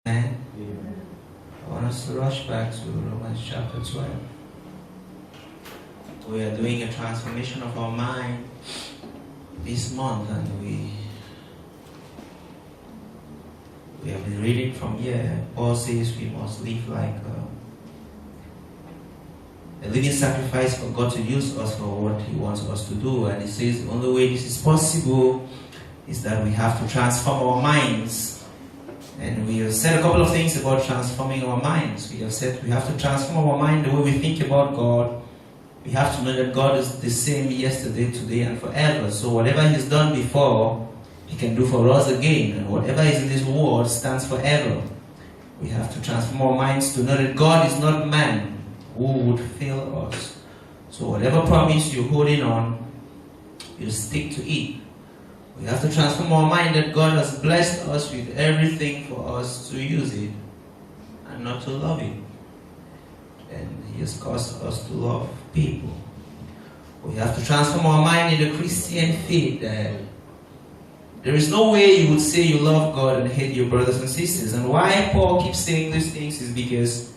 Amen. I want us to rush back to Romans chapter 12. We are doing a transformation of our mind this month, and we have been reading from here. Paul says we must live like a living sacrifice for God to use us for what He wants us to do. And He says the only way this is possible is that we have to transform our minds. And we have said a couple of things about transforming our minds. We have said we have to transform our mind the way we think about God. We have to know that God is the same yesterday, today, and forever. So whatever He's done before, He can do for us again. And whatever is in this world stands forever. We have to transform our minds to know that God is not man who would fail us. So whatever promise you're holding on, you stick to it. We have to transform our mind that God has blessed us with everything for us to use it and not to love it. And He has caused us to love people. We have to transform our mind in the Christian faith that there is no way you would say you love God and hate your brothers and sisters. And why Paul keeps saying these things is because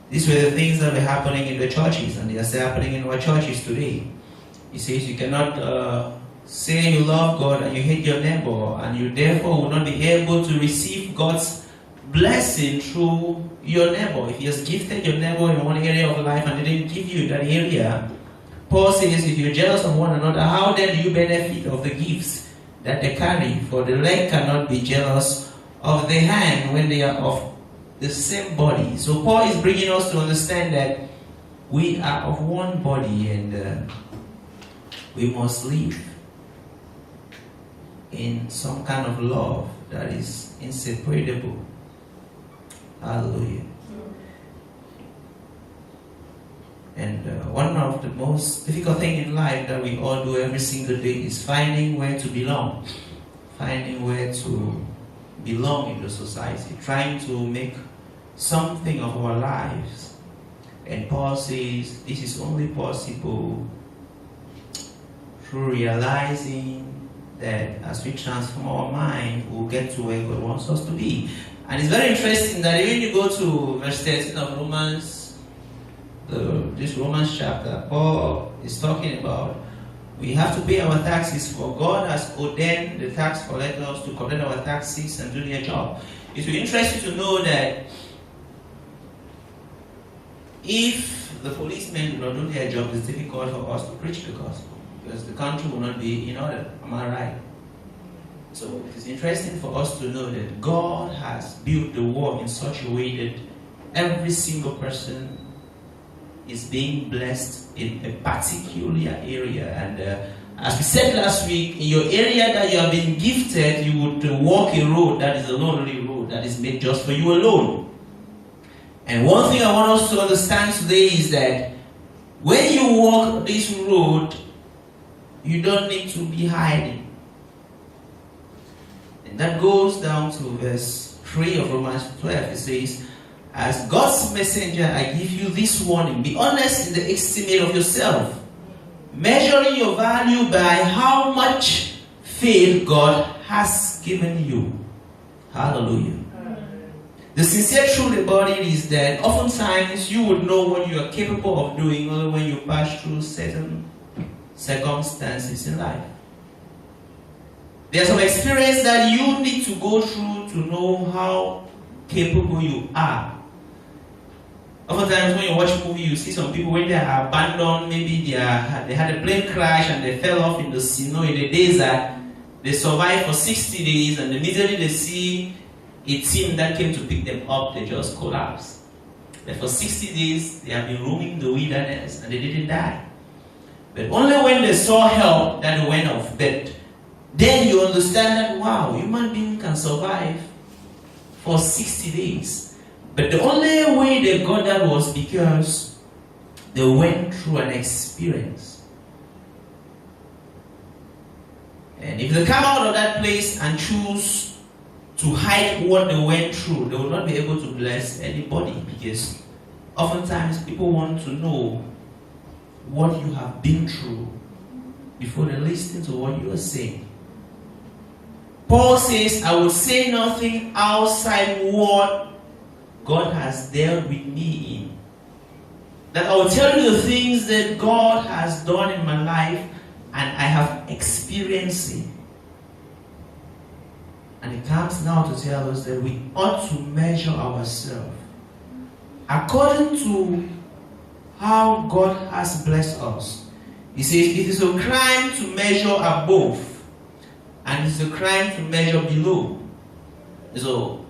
these were the things that were happening in the churches, and they are still happening in our churches today. He says you cannot say you love God and you hate your neighbor, and you therefore will not be able to receive God's blessing through your neighbor. If He has gifted your neighbor in one area of life and didn't give you that area, Paul says if you're jealous of one another, how then do you benefit of the gifts that they carry? For the leg cannot be jealous of the hand when they are of the same body. So Paul is bringing us to understand that we are of one body, and we must live in some kind of love that is inseparable. Hallelujah. And one of the most difficult things in life that we all do every single day is finding where to belong. Finding where to belong in the society. Trying to make something of our lives. And Paul says this is only possible through realizing that as we transform our mind, we'll get to where God wants us to be. And it's very interesting that when you go to verse 13 of Romans, this Romans chapter, Paul is talking about we have to pay our taxes, for God has ordained the tax collectors to collect our taxes and do their job. It will interest you to know that if the policemen do not do their job, it's difficult for us to preach the gospel, because the country will not be in order. Am I right? So it is interesting for us to know that God has built the world in such a way that every single person is being blessed in a particular area. And as we said last week, in your area that you have been gifted, you would walk a road that is a lonely road that is made just for you alone. And one thing I want us to understand today is that when you walk this road, you don't need to be hiding. And that goes down to verse 3 of Romans 12. It says, as God's messenger, I give you this warning. Be honest in the estimate of yourself, measuring your value by how much faith God has given you. Hallelujah. The sincere truth about it is that oftentimes you would know what you are capable of doing only when you pass through certain circumstances in life. There's some experience that you need to go through to know how capable you are. Oftentimes when you watch a movie, you see some people when they are abandoned, maybe they had a plane crash and they fell off in the snow in the desert. They survived for 60 days, and immediately they see a team that came to pick them up, they just collapsed. But for 60 days, they have been roaming the wilderness and they didn't die. But only when they saw help that they went off bed. Then you understand that, wow, human being can survive for 60 days. But the only way they got that was because they went through an experience. And if they come out of that place and choose to hide what they went through, they will not be able to bless anybody, because oftentimes people want to know what you have been through before they listen to what you are saying. Paul says, I will say nothing outside what God has dealt with me in. That I will tell you the things that God has done in my life and I have experienced it. And it comes now to tell us that we ought to measure ourselves according to how God has blessed us. He says it is a crime to measure above and it is a crime to measure below. So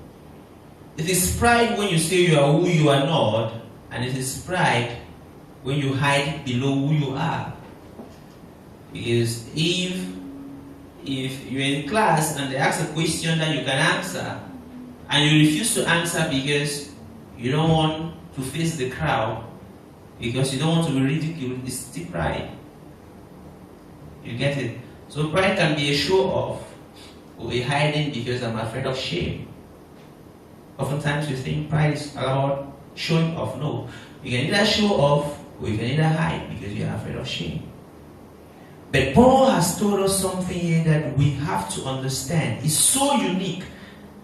it is pride when you say you are who you are not, and it is pride when you hide below who you are. Because if you're in class and they ask a question that you can answer, and you refuse to answer because you don't want to face the crowd, because you don't want to be ridiculed, it's still pride. You get it? So pride can be a show off, or a hiding because I'm afraid of shame. Oftentimes you think pride is about showing off. No. You can either show off or you can either hide because you are afraid of shame. But Paul has told us something here that we have to understand. It's so unique.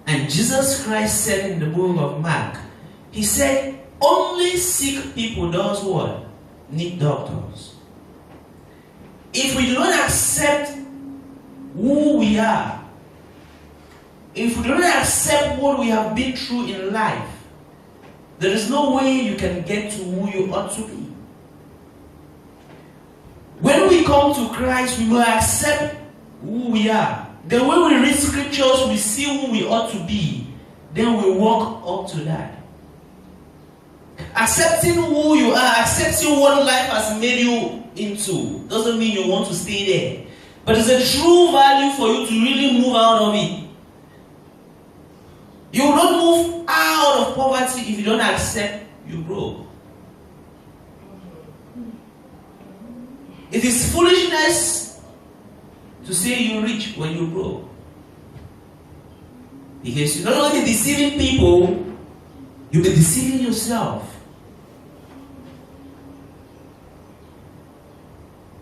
And Jesus Christ said in the book of Mark, he said, only sick people does what? Need doctors. If we do not accept who we are, if we do not accept what we have been through in life, there is no way you can get to who you ought to be. When we come to Christ, we will accept who we are. Then when we read scriptures, we see who we ought to be. Then we walk up to that. Accepting who you are, accepting what life has made you into, doesn't mean you want to stay there. But it's a true value for you to really move out of it. You will not move out of poverty if you don't accept you broke. It is foolishness to say you're rich when you're broke. Because you're not only deceiving people, you'll be deceiving yourself.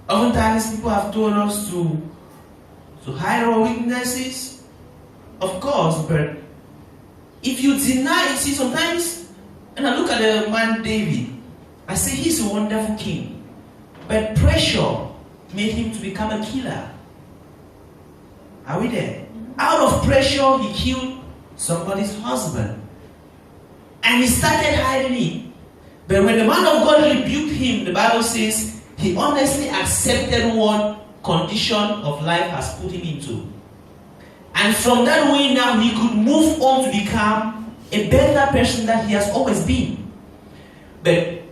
Oftentimes people have told us to hide our weaknesses. Of course, but if you deny, you see, sometimes, and I look at the man David, I say he's a wonderful king, but pressure made him to become a killer. Are we there? Out of pressure, he killed somebody's husband. And he started hiding it. But when the man of God rebuked him, the Bible says, he honestly accepted what condition of life has put him into. And from that way now, he could move on to become a better person than he has always been. But if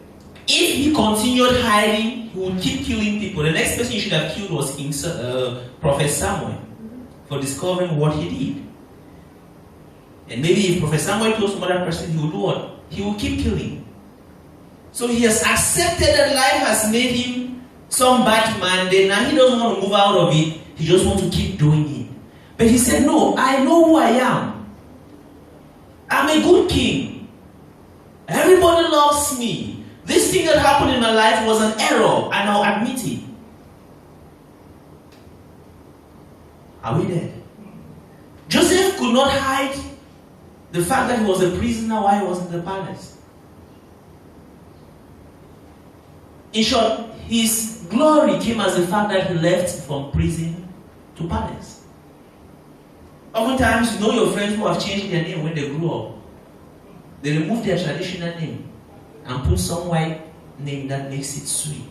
he continued hiding, he would keep killing people. The next person he should have killed was Prophet Samuel, for discovering what he did. And maybe if Prophet Samuel told some other person, he would do what? He would keep killing. So he has accepted that life has made him some bad man. Then now he doesn't want to move out of it. He just wants to keep doing it. But he said, no, I know who I am. I'm a good king. Everybody loves me. This thing that happened in my life was an error, and I'll admit it. Are we there? Joseph could not hide the fact that he was a prisoner while he was in the palace. In short, his glory came as the fact that he left from prison to palace. Oftentimes, you know your friends who have changed their name when they grew up. They remove their traditional name and put some white name that makes it sweet.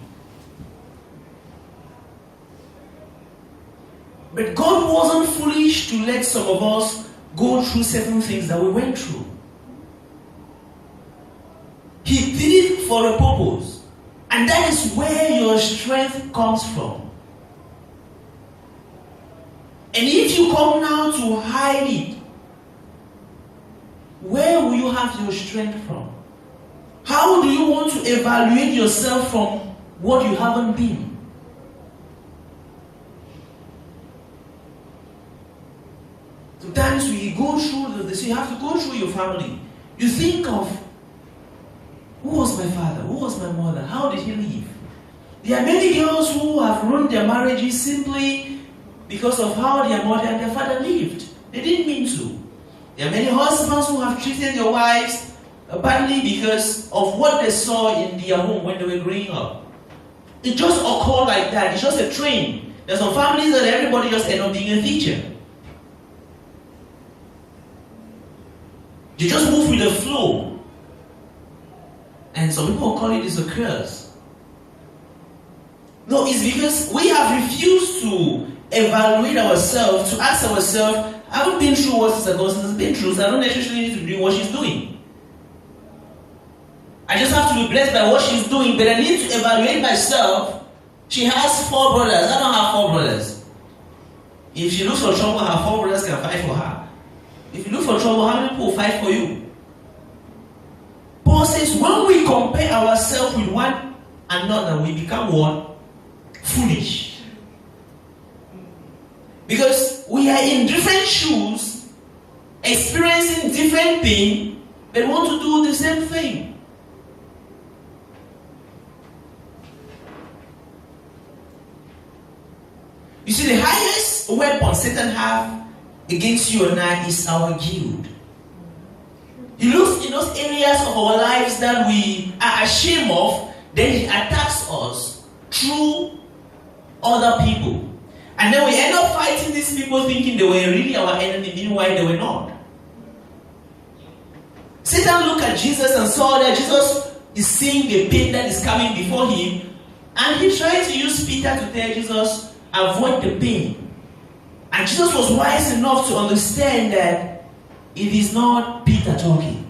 But God wasn't foolish to let some of us go through certain things that we went through. He did it for a purpose. And that is where your strength comes from. And if you come now to hide it, where will you have your strength from? How do you want to evaluate yourself from what you haven't been? Sometimes we go through this, you have to go through your family. You think of, who was my father? Who was my mother? How did he live? There are many girls who have ruined their marriages simply because of how their mother and their father lived. They didn't mean to. There are many husbands who have treated their wives partly because of what they saw in their home when they were growing up. It just occurred like that. It's just a trend. There's some families that everybody just end up being a teacher. You just move with the flow. And some people call it a curse. No, it's because we have refused to evaluate ourselves, to ask ourselves, I haven't been through what Sister Augustine has been through, so I don't necessarily need to do what she's doing. I just have to be blessed by what she's doing, but I need to evaluate myself. She has 4 brothers. I don't have 4 brothers. If she looks for trouble, her 4 brothers can fight for her. If you look for trouble, how many people will fight for you? Paul says, when we compare ourselves with one another, we become what? Foolish. Because we are in different shoes, experiencing different things, but want to do the same thing. You see, the highest weapon Satan has against you and I is our guilt. He looks in those areas of our lives that we are ashamed of, then he attacks us through other people. And then we end up fighting these people thinking they were really our enemy, meanwhile they were not. Satan looked at Jesus and saw that Jesus is seeing the pain that is coming before him, and he tried to use Peter to tell Jesus, avoid the pain. And Jesus was wise enough to understand that it is not Peter talking.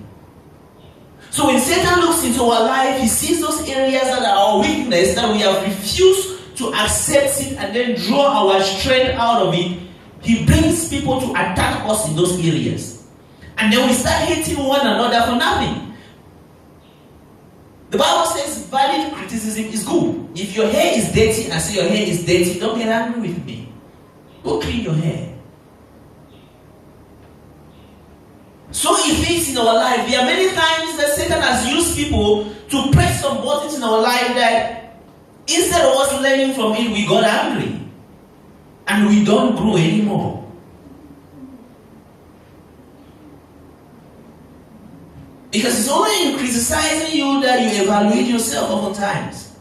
So when Satan looks into our life, he sees those areas that are our weakness, that we have refused to accept it and then draw our strength out of it. He brings people to attack us in those areas. And then we start hating one another for nothing. The Bible says valid criticism is good. If your hair is dirty and say your hair is dirty, don't get angry with me. Go clean your hair. So it is in our life. There are many times that Satan has used people to press some buttons in our life that instead of us learning from it, we got angry. And we don't grow anymore. Because it's only in criticizing you that you evaluate yourself oftentimes.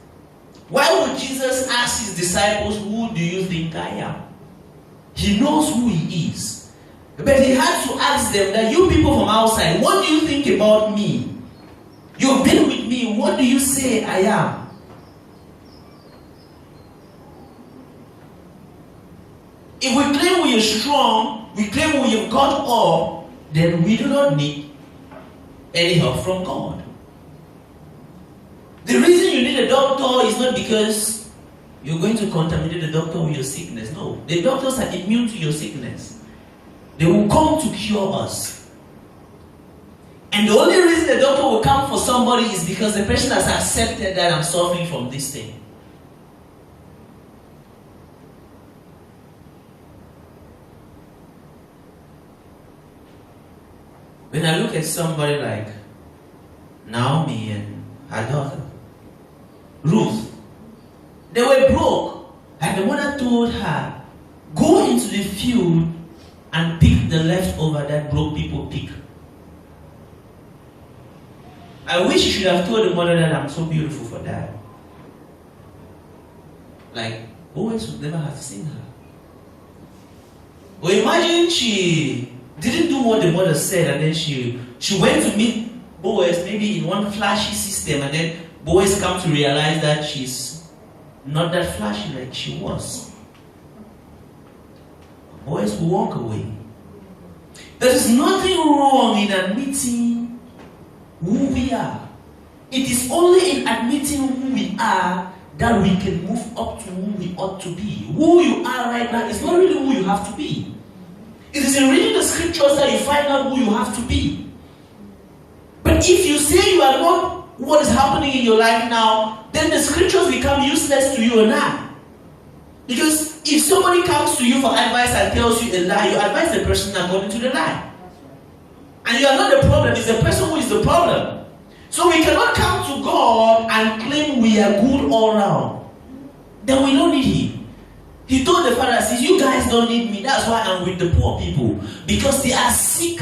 Why would Jesus ask his disciples, who do you think I am? He knows who he is. But he had to ask them that you people from outside, what do you think about me? You've been with me, what do you say I am? If we claim we are strong, we claim we have got up, then we do not need any help from God. The reason you need a doctor is not because you're going to contaminate the doctor with your sickness. No. The doctors are immune to your sickness. They will come to cure us. And the only reason the doctor will come for somebody is because the person has accepted that I'm suffering from this thing. When I look at somebody like Naomi and her daughter, Ruth, they were broke. And the mother told her, go into the field and pick the leftover that broke people pick. I wish you should have told the mother that I'm so beautiful for that. Like, Boaz would never have seen her. Or imagine she didn't do what the mother said, and then she went to meet Boaz maybe in one flashy system, and then Boaz come to realize that she's not that flashy like she was. Boaz will walk away. There is nothing wrong in admitting who we are. It is only in admitting who we are that we can move up to who we ought to be. Who you are right now is not really who you have to be. It is in reading the scriptures that you find out who you have to be. But if you say you are not what is happening in your life now, then the scriptures become useless to you and I. Because if somebody comes to you for advice and tells you a lie, you advise the person according to the lie. And you are not the problem, it's the person who is the problem. So we cannot come to God and claim we are good all around. Then we don't need Him. He told the Pharisees, you guys don't need me. That's why I'm with the poor people. Because they are sick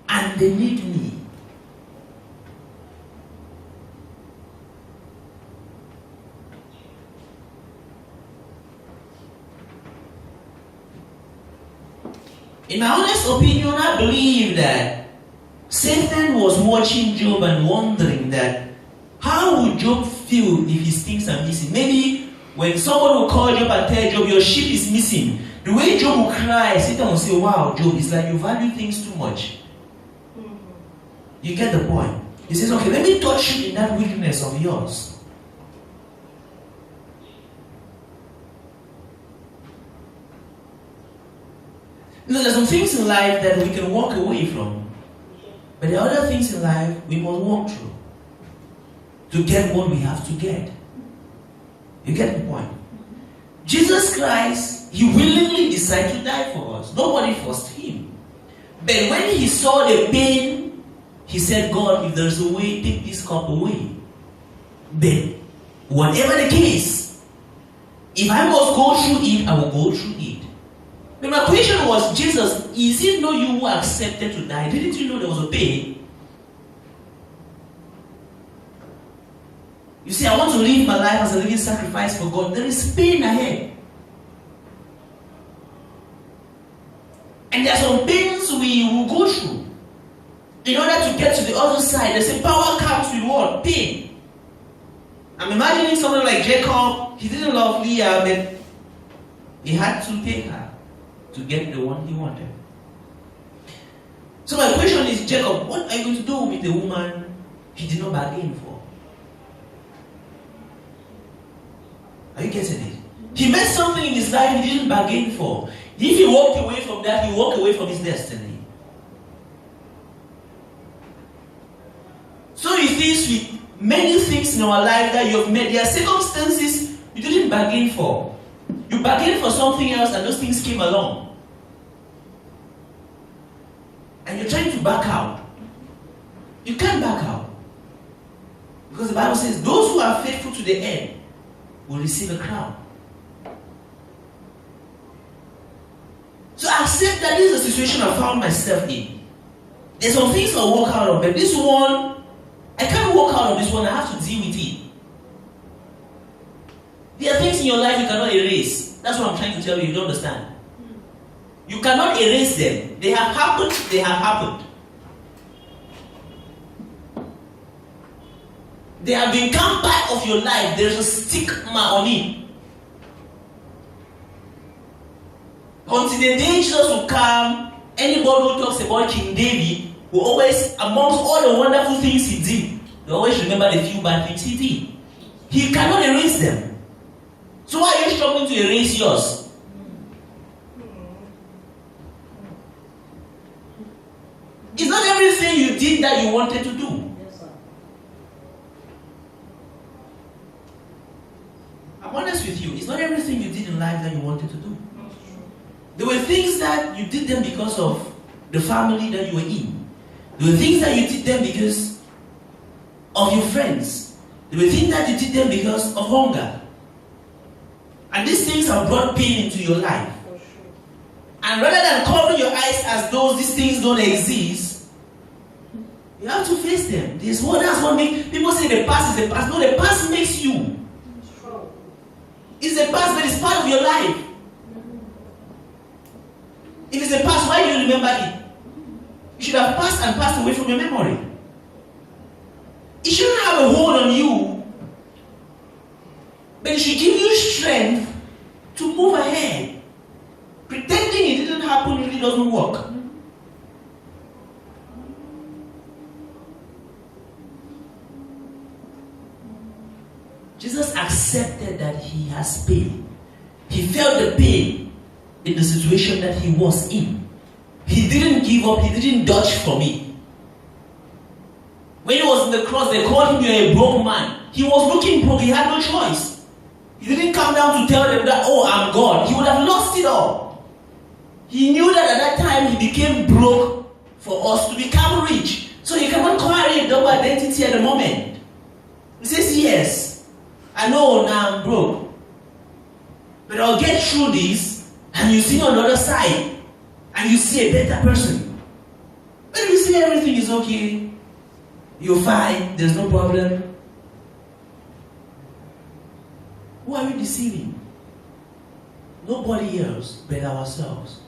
and they need me. In my honest opinion, I believe that Satan was watching Job and wondering that how would Job feel if his things are missing? Maybe when someone will call Job and tell Job, your sheep is missing, the way Job will cry, Satan will say, wow, Job, it's like you value things too much. You get the point? He says, okay, let me touch you in that weakness of yours. You know, there's some things in life that we can walk away from. But there are other things in life we must walk through to get what we have to get. You get the point? Jesus Christ, he willingly decided to die for us. Nobody forced him. But when he saw the pain, he said, God, if there's a way, take this cup away. But whatever the case, if I must go through it, I will go through it. But my question was, Jesus, is it not you who accepted to die? Didn't you know there was a pain? You see, I want to live my life as a living sacrifice for God. There is pain ahead. And there are some pains we will go through. In order to get to the other side, there's a power comes with what? Pain. I'm imagining someone like Jacob. He didn't love Leah, but he had to take her to get the one he wanted. So my question is, Jacob, what are you going to do with the woman he did not bargain for? Are you getting it? He met something in his life he didn't bargain for. If he walked away from that, he walked away from his destiny. So it is with many things in our life that you have met. There are circumstances you didn't bargain for. You bargained for something else and those things came along. And you're trying to back out. You can't back out. Because the Bible says, those who are faithful to the end will receive a crown. So accept that this is a situation I found myself in. There's some things I'll walk out of, but this one, I can't walk out of this one, I have to deal with it. There are things in your life you cannot erase. That's what I'm trying to tell you, you don't understand. You cannot erase them. They have happened, they have happened. They have become part of your life. There's a stigma on it. Until the day Jesus will come, anybody who talks about King David will always, amongst all the wonderful things he did, they always remember the few bad things he did. He cannot erase them. So why are you struggling to erase yours? It's not everything you did that you wanted to do. I'm honest with you. It's not everything you did in life that you wanted to do. There were things that you did them because of the family that you were in. There were things that you did them because of your friends. There were things that you did them because of hunger. And these things have brought pain into your life. And rather than covering your eyes as though these things don't exist, you have to face them. That's what makes people say the past is the past. No, the past makes you. It's the past, but it's part of your life. If it's the past, why do you remember it? You should have passed and passed away from your memory. It shouldn't have a hold on you, but it should give you strength to move ahead. Pretending it didn't happen really doesn't work. Jesus accepted that he has pain. He felt the pain in the situation that he was in. He didn't give up. He didn't dodge from it. When he was on the cross, they called him, you're a broke man. He was looking broke. He had no choice. He didn't come down to tell them that, oh, I'm God. He would have lost it all. He knew that at that time he became broke for us to become rich. So he cannot carry a double identity at the moment. He says, yes, I know now I'm broke. But I'll get through this, and you see on the other side, and you see a better person. But if you see everything is okay, you're fine, there's no problem, who are we deceiving? Nobody else but ourselves.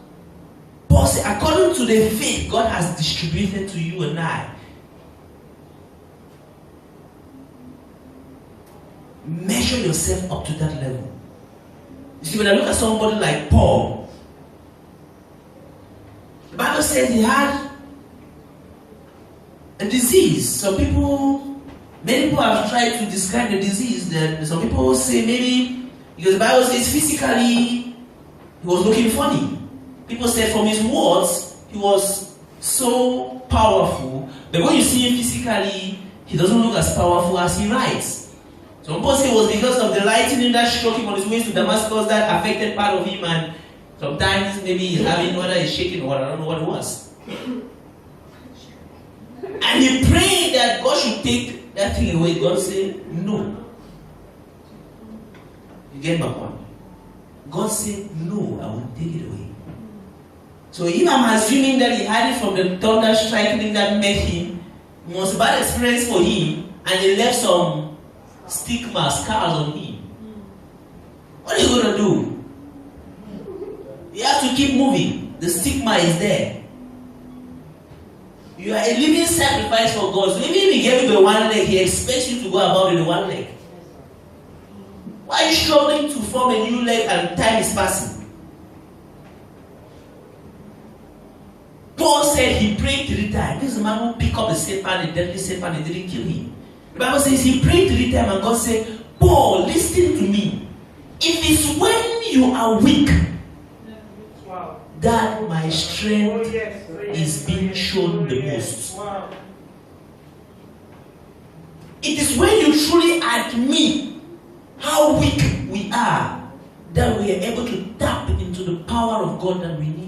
Paul said, according to the faith God has distributed to you and I, measure yourself up to that level. You see, when I look at somebody like Paul, the Bible says he had a disease. Many people have tried to describe the disease. Then some people say maybe because the Bible says physically he was looking funny. People said from his words he was so powerful, but when you see him physically, he doesn't look as powerful as he writes. Some people say it was because of the lightning that struck him on his way to Damascus that affected part of him, and sometimes maybe he's having, whether he's shaking or what, I don't know what it was. And he prayed that God should take that thing away. God said, no. You get my point? God said, no, I will take it away. So if I'm assuming that he had it from the thunder striking that met him, it was a bad experience for him, and it left some stigma, scars on him. What are you going to do? You have to keep moving. The stigma is there. You are a living sacrifice for God. So even if he gave you the one leg, he expects you to go about with the one leg. Why are you struggling to form a new leg and time is passing? Paul said he prayed 3 times. This is the man who picked up the serpent, the deadly serpent, and didn't kill him. The Bible says he prayed 3 times and God said, Paul, listen to me. If it's when you are weak that my strength is being shown the most. It is when you truly admit how weak we are that we are able to tap into the power of God that we need.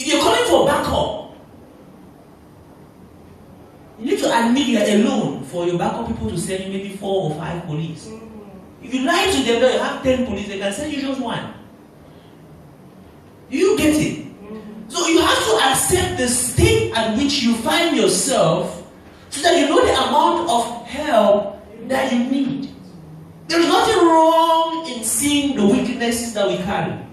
If you're calling for backup, you need to admit you are alone for your backup people to send you maybe 4 or 5 police. If you lie to them that you have 10 police, they can send you just 1. Do you get it? So you have to accept the state at which you find yourself so that you know the amount of help that you need. There's nothing wrong in seeing the weaknesses that we carry.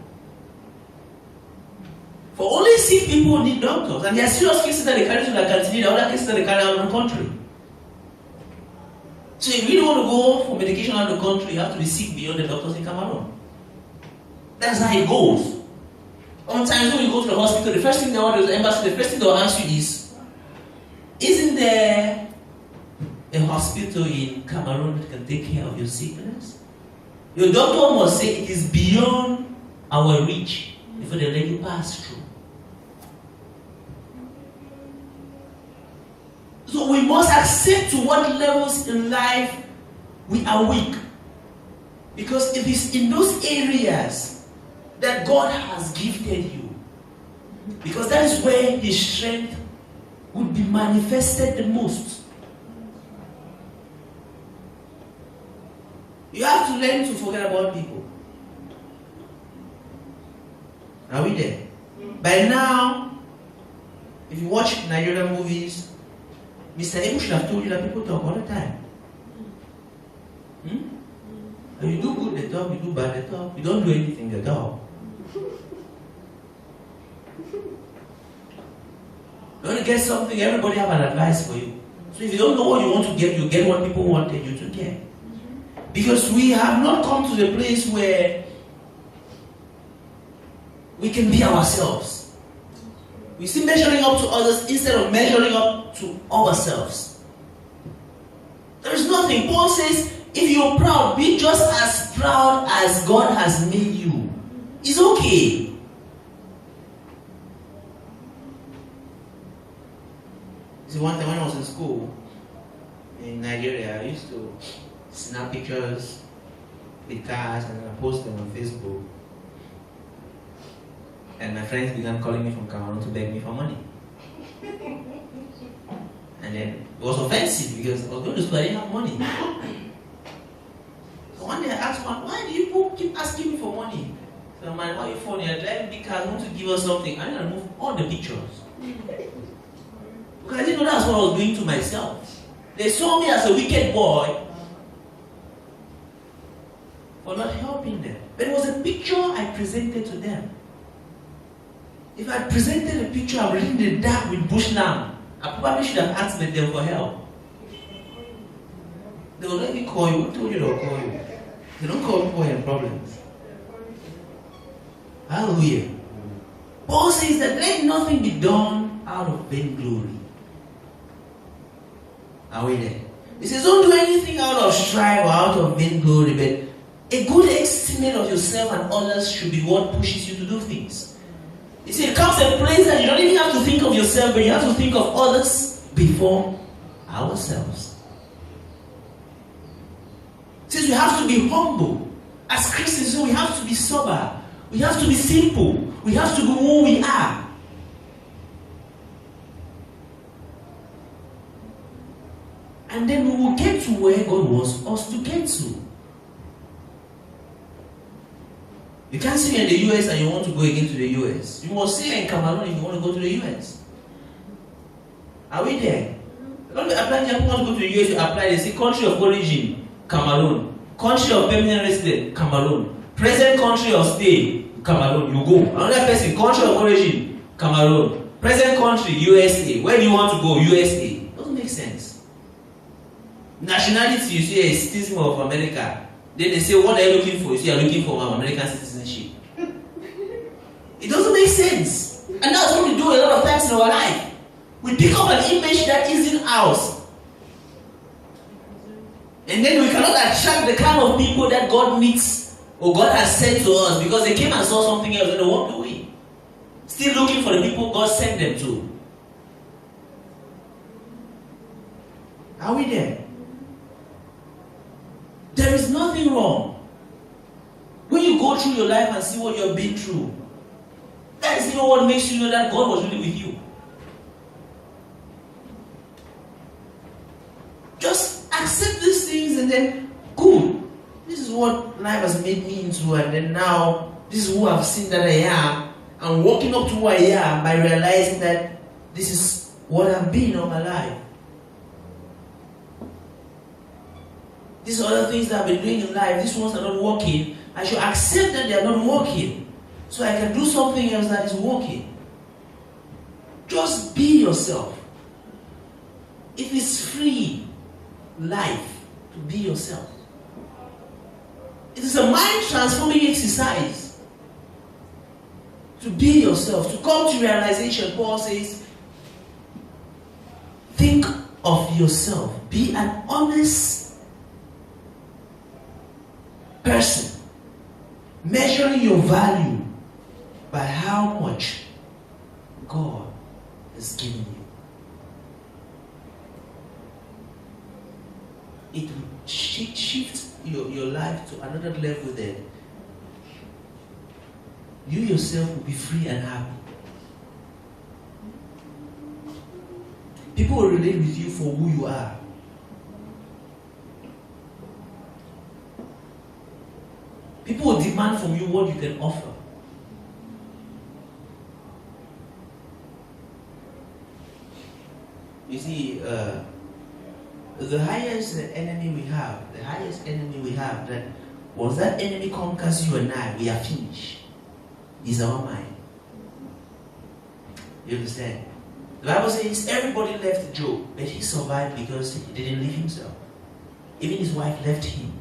For only sick people need doctors, and there are serious cases that they carry to the canteen, and other cases that they carry out of the country. So if you don't want to go for medication out of the country, you have to be sick beyond the doctors in Cameroon. That's how it goes. Sometimes when you go to the hospital, the first thing they want is the embassy, the first thing they'll ask you is, isn't there a hospital in Cameroon that can take care of your sickness? Your doctor must say it is beyond our reach before they let you pass through. So we must accept to what levels in life we are weak. Because it is in those areas that God has gifted you. Because that is where His strength would be manifested the most. You have to learn to forget about people. Are we there? By now, if you watch Nigerian movies, Mr. Emu should have told you that people talk all the time. And you do good, they talk. You do bad, they talk. You don't do anything, they talk. You want to get something, everybody have an advice for you. So if you don't know what you want to get, you get what people wanted you to get. Because we have not come to the place where we can be ourselves. We see measuring up to others instead of measuring up to ourselves. There is nothing. Paul says, if you're proud, be just as proud as God has made you. It's okay. See, one time when I was in school in Nigeria, I used to snap pictures with cars and I post them on Facebook. And my friends began calling me from Cameroon to beg me for money. And then it was offensive because I was going to school, I didn't have money. So one day I asked one, why do you people keep asking me for money? So man, why are you funny? I drive big cars, want to give us something. I need to remove all the pictures. Because I didn't know that's what I was doing to myself. They saw me as a wicked boy for not helping them. But it was a picture I presented to them. If I presented a picture of reading the dark with bush lamb, I probably should have asked them for help. They will not even call you. Who told you they'll call you? They don't call people in problems. Hallelujah. Paul says that let nothing be done out of vainglory. Are we there? He says don't do anything out of strife or out of vainglory, but a good estimate of yourself and others should be what pushes you to do things. You see, it comes a place that you don't even have to think of yourself, but you have to think of others before ourselves. Since we have to be humble. As Christians, we have to be sober. We have to be simple. We have to be who we are. And then we will get to where God wants us to get to. You can't stay in the US and you want to go again to the US. You must stay in Cameroon if you want to go to the US. Are we there? Don't apply. You want to go to the US, you apply. They say country of origin, Cameroon. Country of permanent resident, Cameroon. Present country of stay, Cameroon. You go. Another person, country of origin, Cameroon. Present country, USA. Where do you want to go? USA. Doesn't make sense. Nationality, you say a citizen of America. Then they say, what are you looking for? You say, I'm looking for American citizenship. It doesn't make sense. And that's what we do a lot of times in our life. We pick up an image that isn't ours. And then we cannot attract the kind of people that God needs or God has sent to us because they came and saw something else and they walked away. Still looking for the people God sent them to. Are we there? There is nothing wrong. When you go through your life and see what you've been through, that is even what makes you know that God was really with you. Just accept these things and then, good. This is what life has made me into, and then now, this is who I've seen that I am. I'm walking up to who I am by realizing that this is what I've been all my life. These are other things that I've been doing in life. These ones are not working. I should accept that they are not working, so I can do something else that is working. Just be yourself. It is free life to be yourself. It is a mind transforming exercise to be yourself, to come to realization. Paul says, think of yourself. Be an honest person, measuring your value by how much God has given you. It will shift your life to another level there. You yourself will be free and happy. People will relate with you for who you are. People will demand from you what you can offer. You see, the highest enemy we have, that once that enemy conquers you and I, we are finished, is our mind. You understand? The Bible says everybody left Job, but he survived because he didn't leave himself. Even his wife left him,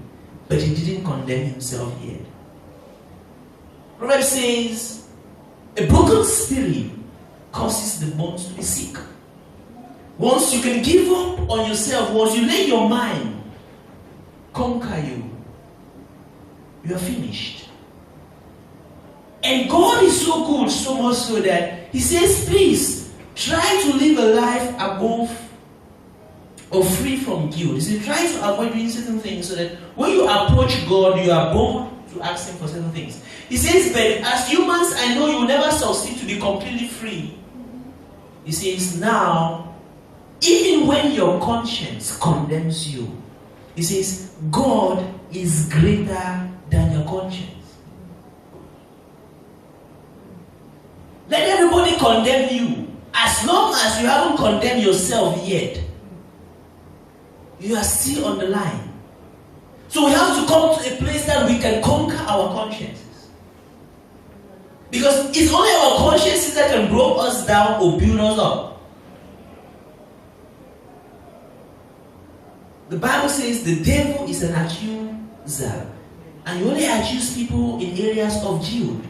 but he didn't condemn himself yet. Proverbs says, a broken spirit causes the bones to be sick. Once you can give up on yourself, once you let your mind conquer you, you are finished. And God is so good, so much so that He says, please, try to live a life above or free from guilt. He says, try to avoid doing certain things so that when you approach God, you are bold to ask Him for certain things. He says, but as humans, I know you will never succeed to be completely free. He says, now, even when your conscience condemns you, He says, God is greater than your conscience. Let everybody condemn you. As long as you haven't condemned yourself yet, you are still on the line. So we have to come to a place that we can conquer our consciences. Because it's only our consciences that can break us down or build us up. The Bible says the devil is an accuser. And you only accuse people in areas of guilt.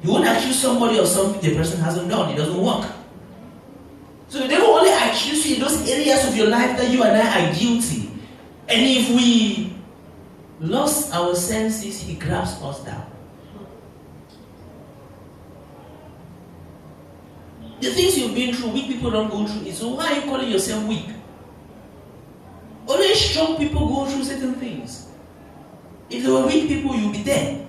You won't accuse somebody of something the person hasn't done. It doesn't work. So the devil only accuses you in those areas of your life that you and I are guilty. And if we lost our senses, he grabs us down. The things you've been through, weak people don't go through it. So why are you calling yourself weak? Only strong people go through certain things. If there were weak people, you'll be dead.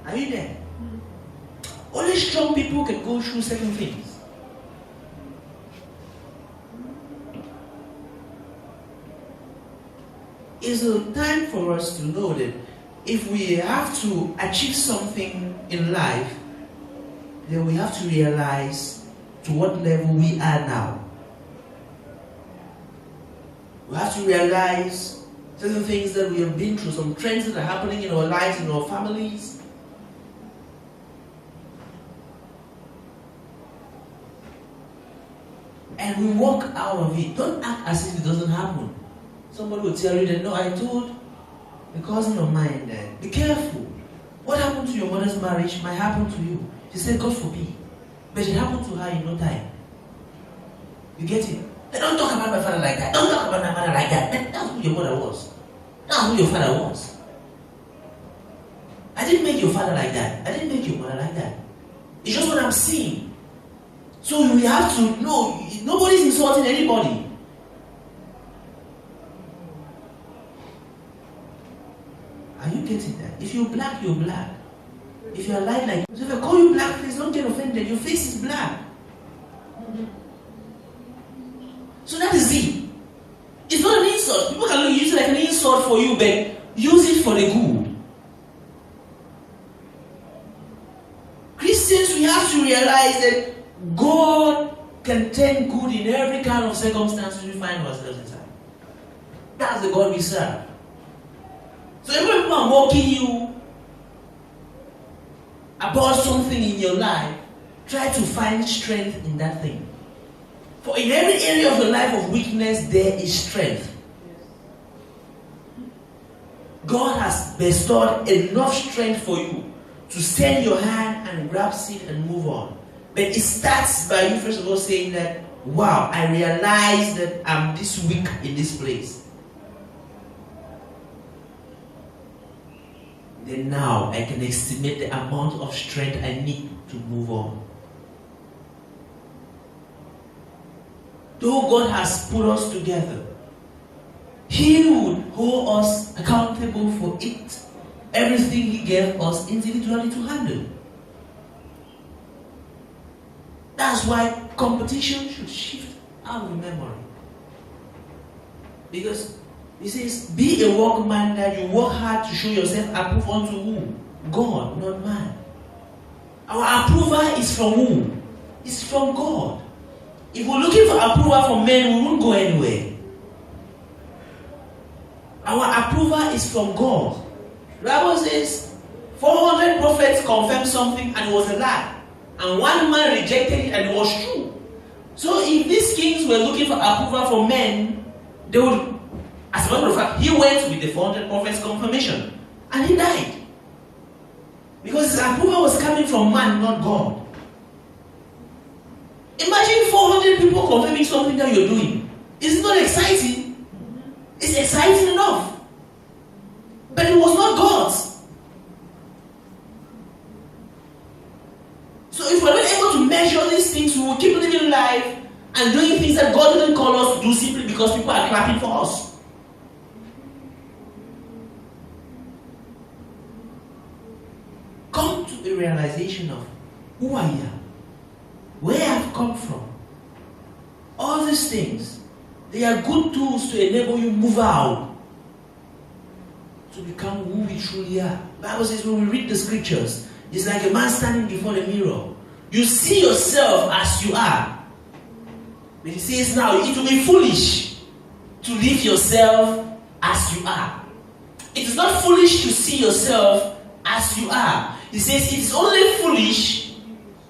Are you there? Only strong people can go through certain things. It's a time for us to know that if we have to achieve something in life, then we have to realize to what level we are now. We have to realize certain things that we have been through, some trends that are happening in our lives, in our families. And we walk out of it. Don't act as if it doesn't happen. Somebody will tell you that, no, I told a cousin of mine that, be careful. What happened to your mother's marriage might happen to you. She said, God forbid. But it happened to her in no time. You get it? Don't talk about my father like that. Don't talk about my mother like that. That's who your mother was. That's who your father was. I didn't make your father like that. I didn't make your mother like that. It's just what I'm seeing. So we have to know, nobody's insulting anybody. Are you getting that? If you're black, you're black. If you're light like, so if I call you black, please don't get offended. Your face is black. So that is it. It's not an insult. People can use it like an insult for you, but use it for the good. Christians, we have to realize that God can turn good in every kind of circumstances we find ourselves inside. That's the God we serve. So every people are mocking you about something in your life, try to find strength in that thing. For in every area of your life of weakness, there is strength. God has bestowed enough strength for you to stand your hand and grab it and move on. But it starts by you first of all saying that, wow, I realize that I'm this weak in this place. Then now I can estimate the amount of strength I need to move on. Though God has put us together, He would hold us accountable for it. Everything He gave us individually to handle. That's why competition should shift out of memory. Because He says, be a workman that you work hard to show yourself approved unto whom? God, not man. Our approval is from whom? It's from God. If we're looking for approval from men, we won't go anywhere. Our approval is from God. The Bible says 400 prophets confirmed something and it was a lie. And one man rejected it and it was true. So if these kings were looking for approval from men, they would, as a matter of fact, he went with the 400 prophets confirmation. And he died. Because his approval was coming from man, not God. Imagine 400 people confirming something that you're doing. Is it not exciting? It's exciting enough. But it was not God's. So if we're not able to measure these things, we will keep living life and doing things that God didn't call us to do simply because people are clapping for us. Come to a realization of who I am, where I've come from. All these things, they are good tools to enable you move out to become who we truly are. The Bible says when we read the scriptures, it's like a man standing before the mirror. You see yourself as you are. But he says now, it will be foolish to live yourself as you are. It is not foolish to see yourself as you are. He says it's only foolish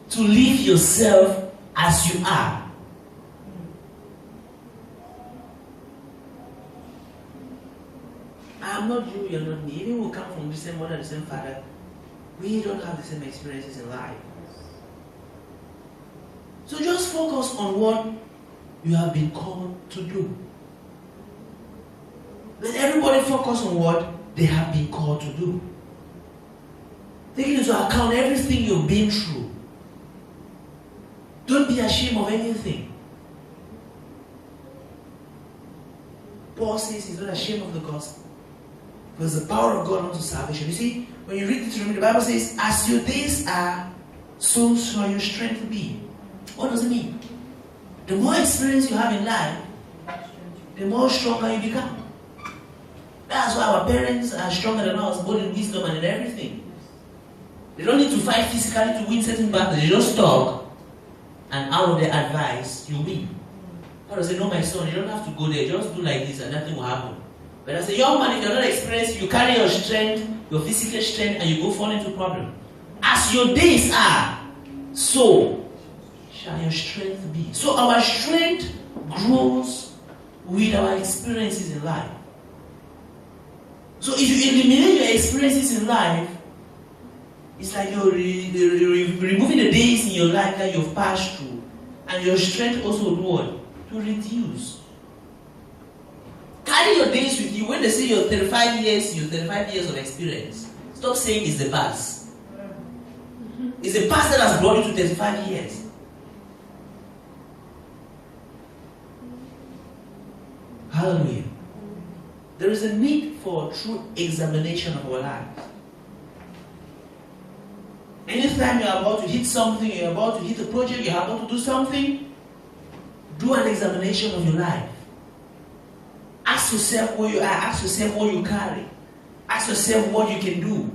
to leave yourself as you are. I'm not you, you're not me. Even we come from the same mother, the same father, we don't have the same experiences in life. So just focus on what you have been called to do. Let everybody focus on what they have been called to do. Taking into account everything you've been through. Don't be ashamed of anything. Paul says he's not ashamed of the gospel. Because the power of God unto salvation. You see, when you read Deuteronomy, the Bible says, as your days are, so shall your strength be. What does it mean? The more experience you have in life, the more stronger you become. That's why our parents are stronger than us, both in wisdom and in everything. They don't need to fight physically to win certain battles. They just talk, and out of their advice, you win. God say, no, my son, you don't have to go there. Just do like this, and nothing will happen. But as a young man, if you're not experienced, you carry your strength, your physical strength, and you go fall into problem. As your days are, so shall your strength be. So our strength grows with our experiences in life. So if you eliminate your experiences in life, it's like you're removing the days in your life that you've passed through, and your strength also do what? To reduce. Carry your days with you. When they say you're 35 years of experience, stop saying it's the past. It's the past that has brought you to 35 years. Hallelujah. There is a need for true examination of our lives. Anytime you're about to hit something, you're about to hit a project, you're about to do something, do an examination of your life. Ask yourself where you are, ask yourself what you carry, ask yourself what you can do.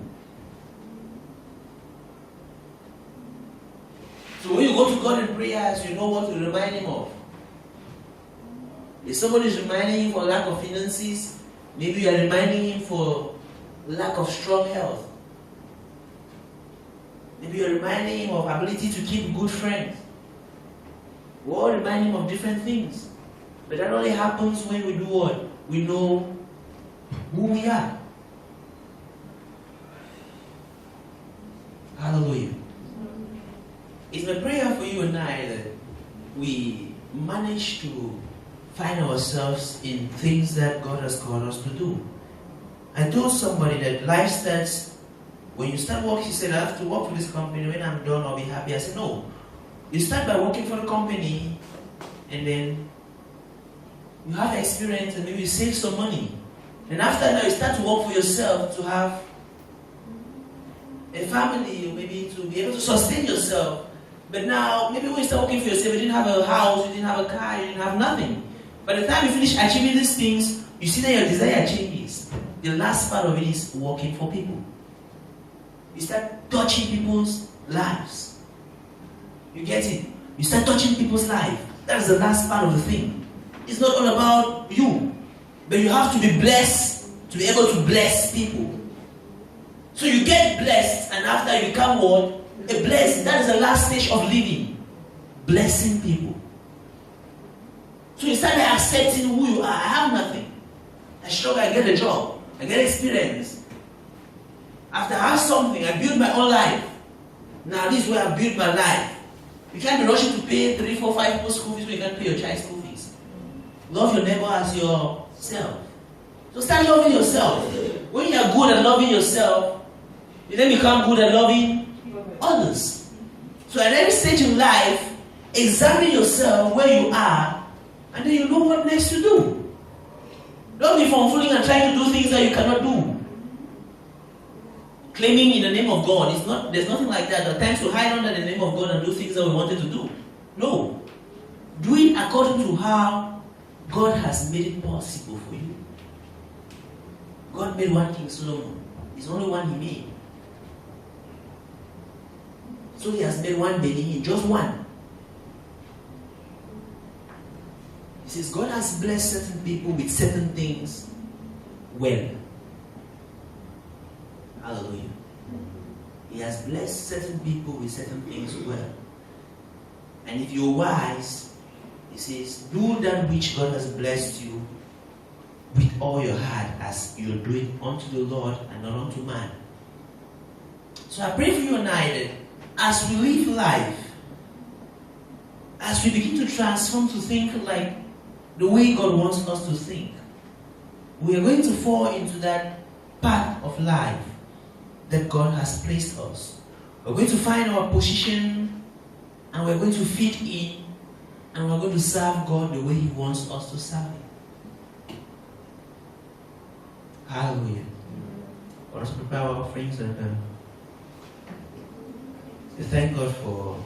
So when you go to God in prayers, you know what to remind Him of. If somebody is reminding Him for lack of finances, maybe you are reminding Him for lack of strong health. Maybe you're reminding Him of ability to keep good friends. We all remind Him of different things. But that only happens when we do what? We know who we are. Hallelujah. It's my prayer for you and I that we manage to find ourselves in things that God has called us to do. I told somebody that life starts, when you start working, she said, I have to work for this company, when I'm done I'll be happy. I said, no. You start by working for the company, and then you have experience, and maybe you save some money. And after that, you start to work for yourself to have a family, or maybe to be able to sustain yourself. But now, maybe when you start working for yourself, you didn't have a house, you didn't have a car, you didn't have nothing. By the time you finish achieving these things, you see that your desire changes. The last part of it is working for people. You start touching people's lives. You get it? You start touching people's life. That's the last part of the thing. It's not all about you. But you have to be blessed to be able to bless people. So you get blessed, and after you become what? A blessing. That is the last stage of living. Blessing people. So you start by accepting who you are. I have nothing. I struggle, I get a job. I get experience. After I have something, I build my own life. Now this is where I build my life. You can't be rushing to pay 3, 4, 5 people's school fees when you can't pay your child's school fees. Love your neighbor as yourself. So start loving yourself. When you are good at loving yourself, you then become good at loving others. So at every stage in life, examine yourself where you are, and then you know what next to do. Don't be fooling and trying to do things that you cannot do. Claiming in the name of God, there's nothing like that. There are times to hide under the name of God and do things that we wanted to do. No. Do it according to how God has made it possible for you. God made one King Solomon. It's only one He made. So He has made one Benin, just one. He says God has blessed certain people with certain things well. Hallelujah. has blessed certain people with certain things well. And if you're wise, he says, do that which God has blessed you with all your heart, as you're doing unto the Lord and not unto man. So I pray for you and I that as we live life, as we begin to transform to think like the way God wants us to think, we are going to fall into that path of life that God has placed us. We're going to find our position, and we're going to fit in, and we're going to serve God the way He wants us to serve Him. Hallelujah. Let us prepare our offerings and we thank God for